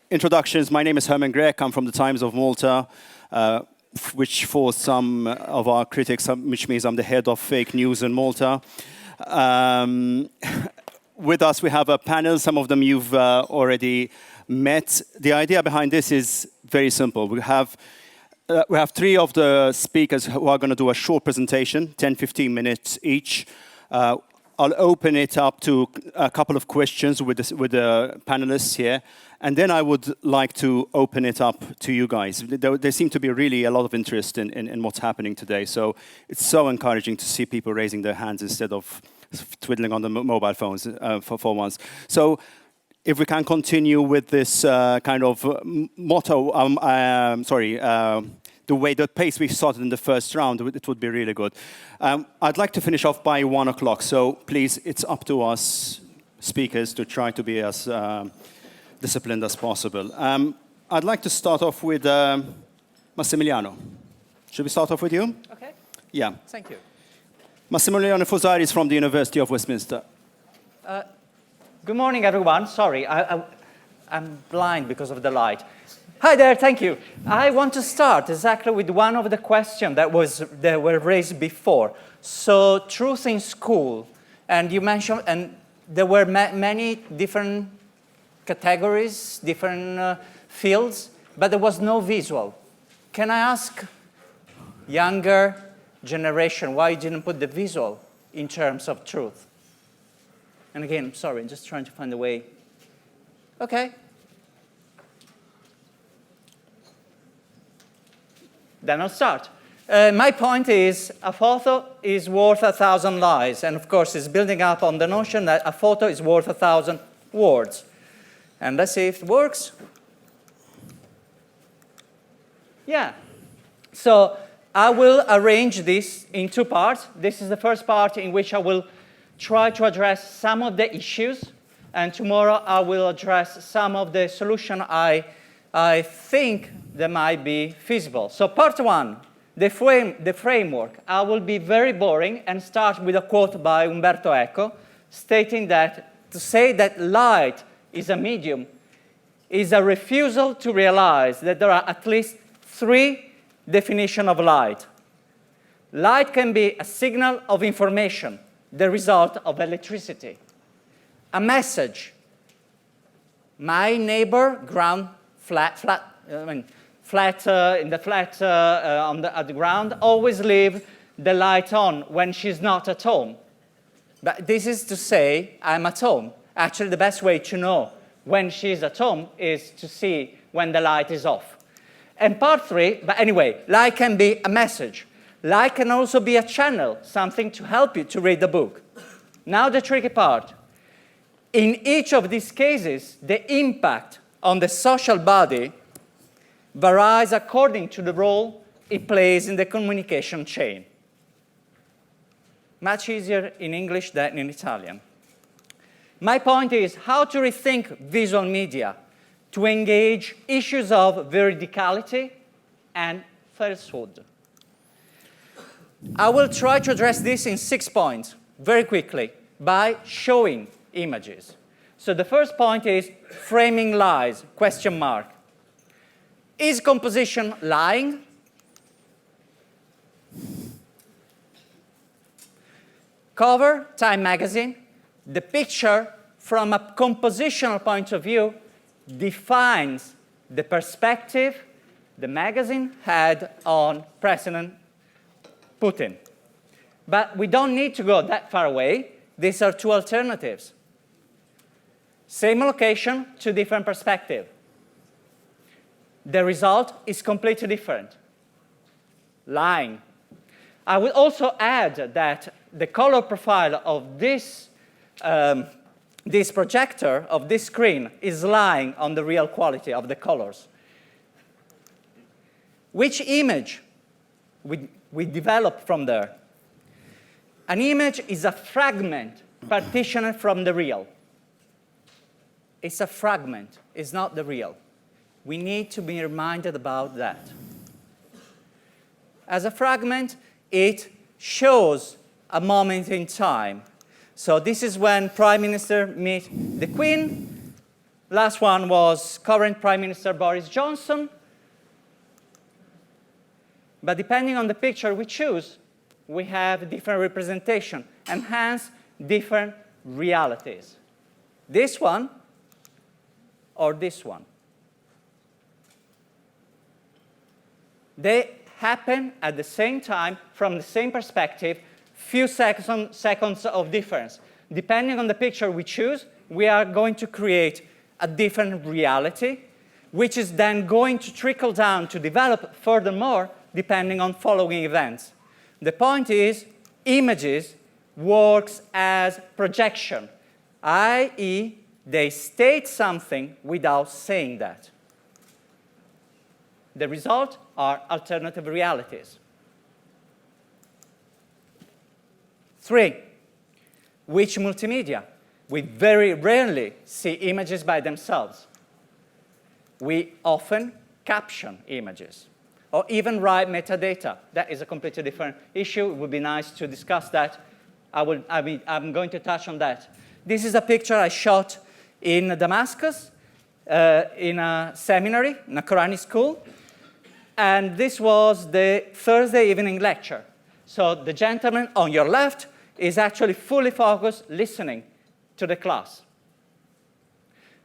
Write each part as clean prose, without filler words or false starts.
introductions. My name is Herman Grek. I'm from the Times of Malta, which for some of our critics, which means I'm the head of fake news in Malta. With us, we have a panel. Some of them you've already met. The idea behind this is very simple. We have three of the speakers who are going to do a short presentation, 10-15 minutes each. I'll open it up to a couple of questions with the panelists here. And then I would like to open it up to you guys. There seems to be really a lot of interest in what's happening today. So it's so encouraging to see people raising their hands instead of twiddling on the mobile phones for once. So if we can continue with this kind of motto, the pace we started in the first round, it would be really good. I'd like to finish off by 1 o'clock. So please, it's up to us speakers to try to be as disciplined as possible. I'd like to start off with Massimiliano. Should we start off with you? Okay. Yeah. Thank you. Massimiliano Fusari is from the University of Westminster. Good morning, everyone. Sorry, I'm blind because of the light. Hi there, thank you. I want to start exactly with one of the questions that were raised before. So, truth in school, and you mentioned, and there were many different categories, different fields, but there was no visual. Can I ask younger generation why you didn't put the visual in terms of truth? And again, I'm sorry, I'm just trying to find a way. Okay. Then I'll start. My point is, a photo is worth 1,000 lies. And of course, it's building up on the notion that a photo is worth 1,000 words. And let's see if it works. Yeah. So I will arrange this in two parts. This is the first part in which I will try to address some of the issues. And tomorrow I will address some of the solutions I think that might be feasible. So part one, the framework. I will be very boring and start with a quote by Umberto Eco, stating that to say that light is a medium is a refusal to realize that there are at least three definitions of light. Light can be a signal of information, the result of electricity. A message. My neighbor ground at the ground, always leave the light on when she's not at home. But this is to say, I'm at home. Actually, the best way to know when she's at home is to see when the light is off. And part three, but anyway, light can be a message. Light can also be a channel, something to help you to read the book. Now the tricky part. In each of these cases, the impact on the social body varies according to the role it plays in the communication chain. Much easier in English than in Italian. My point is how to rethink visual media to engage issues of veridicality and falsehood. I will try to address this in 6 points, very quickly, by showing images. So the first point is framing lies, question mark. Is composition lying? Cover, Time magazine. The picture from a compositional point of view defines the perspective the magazine had on President Putin. But we don't need to go that far away. These are two alternatives. Same location, two different perspectives. The result is completely different. Lying. I will also add that the color profile of this projector, of this screen, is lying on the real quality of the colors. Which image we develop from there? An image is a fragment partitioned from the real. It's a fragment, it's not the real. We need to be reminded about that. As a fragment, it shows a moment in time. So this is when Prime Minister meets the Queen, Last one was current Prime Minister Boris Johnson. But depending on the picture we choose, we have different representation and hence different realities. This one or this one. They happen at the same time from the same perspective, few seconds of difference. Depending on the picture we choose, we are going to create a different reality, which is then going to trickle down to develop furthermore depending on following events. The point is, images works as projection, i.e., they state something without saying that. The result are alternative realities. 3, which multimedia? We very rarely see images by themselves. We often caption images or even write metadata. That is a completely different issue. It would be nice to discuss that. I'm going to touch on that. This is a picture I shot in Damascus in a seminary, in a Quranic school. And this was the Thursday evening lecture. So the gentleman on your left is actually fully focused, listening to the class.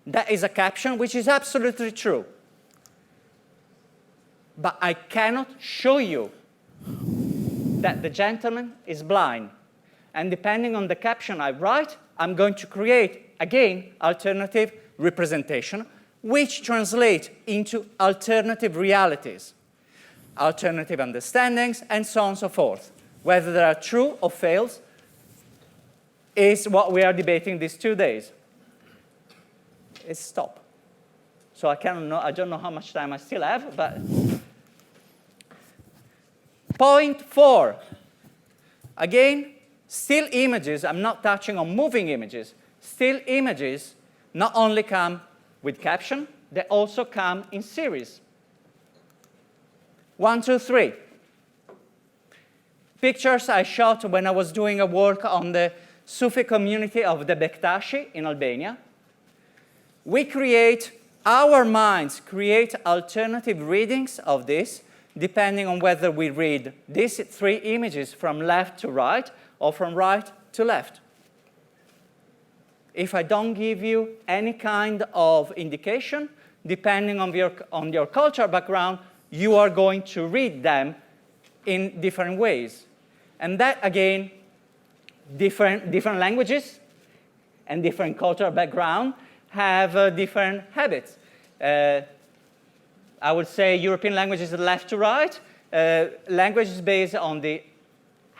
That is a caption which is absolutely true. But I cannot show you that the gentleman is blind. And depending on the caption I write, I'm going to create, again, alternative representation, which translate into alternative realities, alternative understandings, and so on and so forth. Whether they are true or false is what we are debating these 2 days. It's stop. So I don't know how much time I still have, but point 4. Again, still images, I'm not touching on moving images. Still images not only come with caption, they also come in series. 1, 2, 3. Pictures I shot when I was doing a work on the Sufi community of the Bektashi in Albania. Our minds create alternative readings of this, depending on whether we read these 3 images from left to right or from right to left. If I don't give you any kind of indication, depending on your cultural background, you are going to read them in different ways. And that, again, different languages and different cultural background have different habits. I would say European languages left to right, languages based on the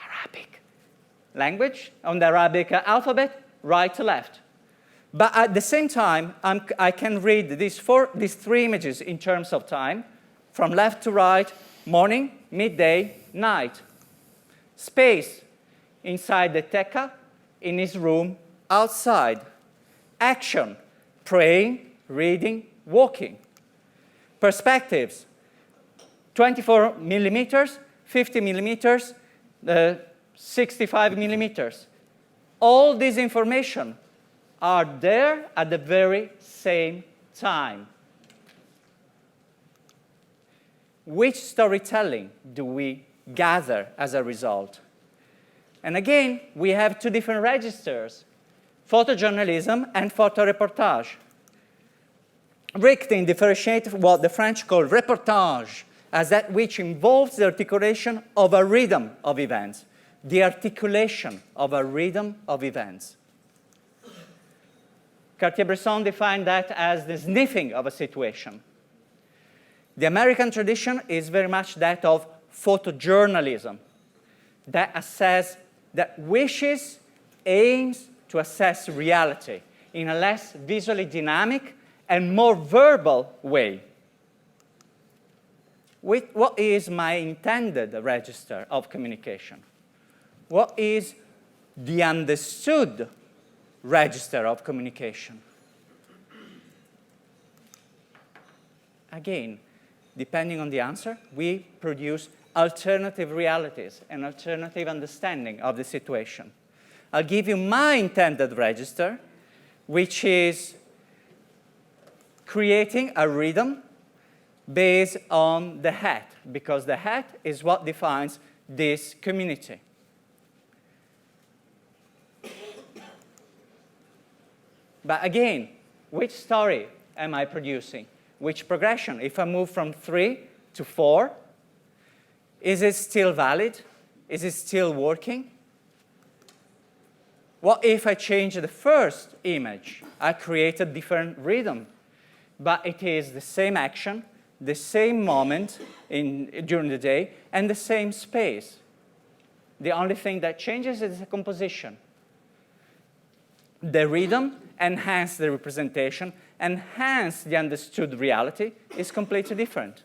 Arabic language, on the Arabic alphabet, right to left. But at the same time, I can read these 3 images in terms of time, from left to right, morning, midday, night. Space, inside the tekka, in his room, outside. Action, praying, reading, walking. Perspectives, 24 millimeters, 50 millimeters, 65 millimeters. All this information are there at the very same time. Which storytelling do we gather as a result? And again, we have 2 different registers, photojournalism and photoreportage. Richting differentiates what the French call reportage as that which involves the articulation of a rhythm of events. The articulation of a rhythm of events. Cartier-Bresson defined that as the sniffing of a situation. The American tradition is very much that of photojournalism, that wishes, aims to assess reality in a less visually dynamic and more verbal way. What is my intended register of communication? What is the understood register of communication? Again, depending on the answer, we produce alternative realities and alternative understanding of the situation. I'll give you my intended register, which is creating a rhythm based on the hat, because the hat is what defines this community. But again, which story am I producing? Which progression? If I move from 3 to 4, is it still valid? Is it still working? What if I change the first image? I create a different rhythm, but it is the same action, the same moment during the day, and the same space. The only thing that changes is the composition. The rhythm, enhance the representation, enhance the understood reality is completely different.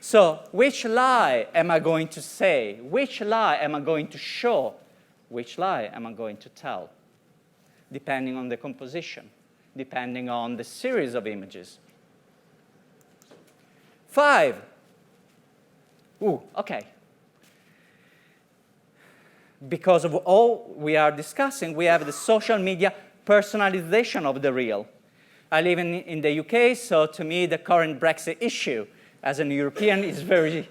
So which lie am I going to say? Which lie am I going to show? Which lie am I going to tell? Depending on the composition, depending on the series of images. 5. Ooh, okay. Because of all we are discussing, we have the social media personalization of the real. I live in the UK, so to me, the current Brexit issue as an European is very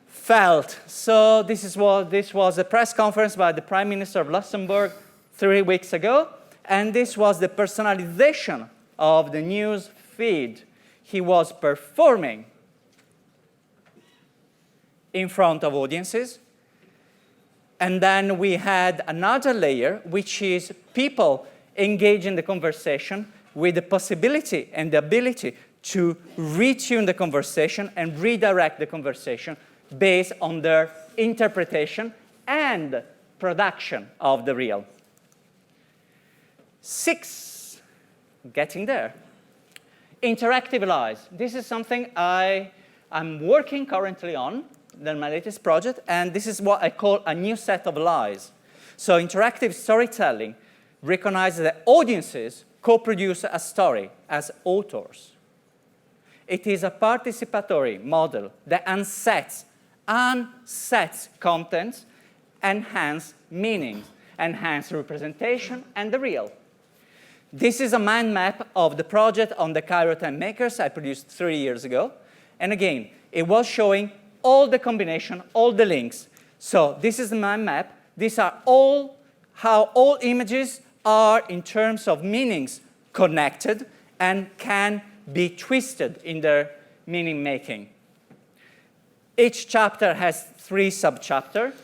felt. So this was a press conference by the Prime Minister of Luxembourg 3 weeks ago, and this was the personalization of the news feed. He was performing in front of audiences. And then we had another layer, which is people engage in the conversation with the possibility and the ability to retune the conversation and redirect the conversation based on their interpretation and production of the real. 6, getting there. Interactive lies. This is something I'm working currently on, my latest project, and this is what I call a new set of lies. So interactive storytelling recognizes that audiences co-produce a story as authors. It is a participatory model that unsets content, enhance meaning, enhance representation, and the real. This is a mind map of the project on the Cairo Time Makers I produced 3 years ago. And again, it was showing all the combination, all the links. So this is the mind map. These are how all images are, in terms of meanings, connected and can be twisted in their meaning making. Each chapter has 3 sub-chapters,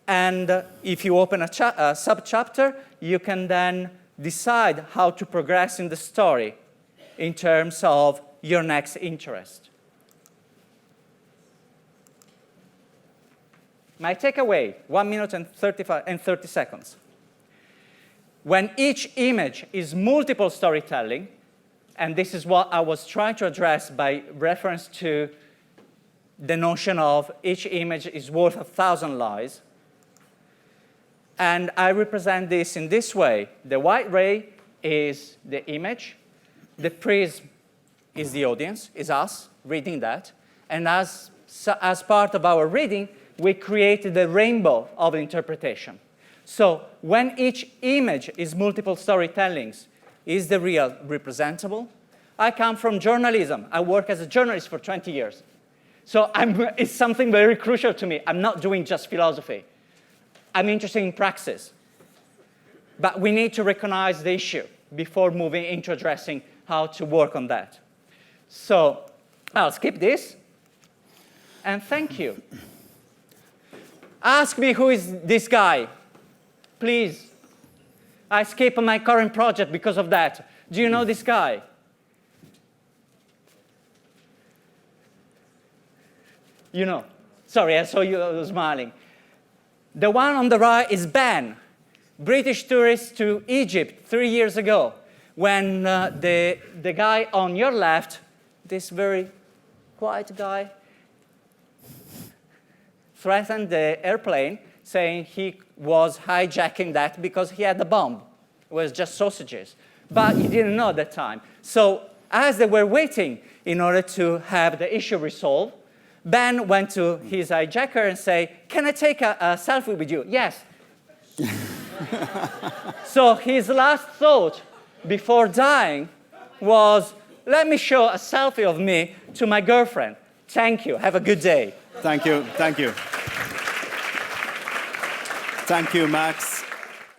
and if you open a sub-chapter, you can then decide how to progress in the story in terms of your next interest. My takeaway, 1 minute and 30 seconds. When each image is multiple storytelling, and this is what I was trying to address by reference to the notion of each image is worth 1,000 lies, and I represent this in this way. The white ray is the image, the prism is the audience, is us reading that, and as part of our reading, we created the rainbow of interpretation. So when each image is multiple storytellings, is the real representable? I come from journalism. I work as a journalist for 20 years. So it's something very crucial to me. I'm not doing just philosophy. I'm interested in praxis. But we need to recognize the issue before moving into addressing how to work on that. So I'll skip this. And thank you. Ask me who is this guy, please. I skip my current project because of that. Do you know this guy? You know. Sorry, I saw you smiling. The one on the right is Ben, British tourist to Egypt 3 years ago, when the guy on your left, this very quiet guy, threatened the airplane, saying he was hijacking that because he had a bomb. It was just sausages. But he didn't know at that time. So as they were waiting in order to have the issue resolved, Ben went to his hijacker and said, "Can I take a selfie with you?" "Yes." So his last thought before dying was, let me show a selfie of me to my girlfriend. Thank you. Have a good day. Thank you. Thank you. Thank you, Max.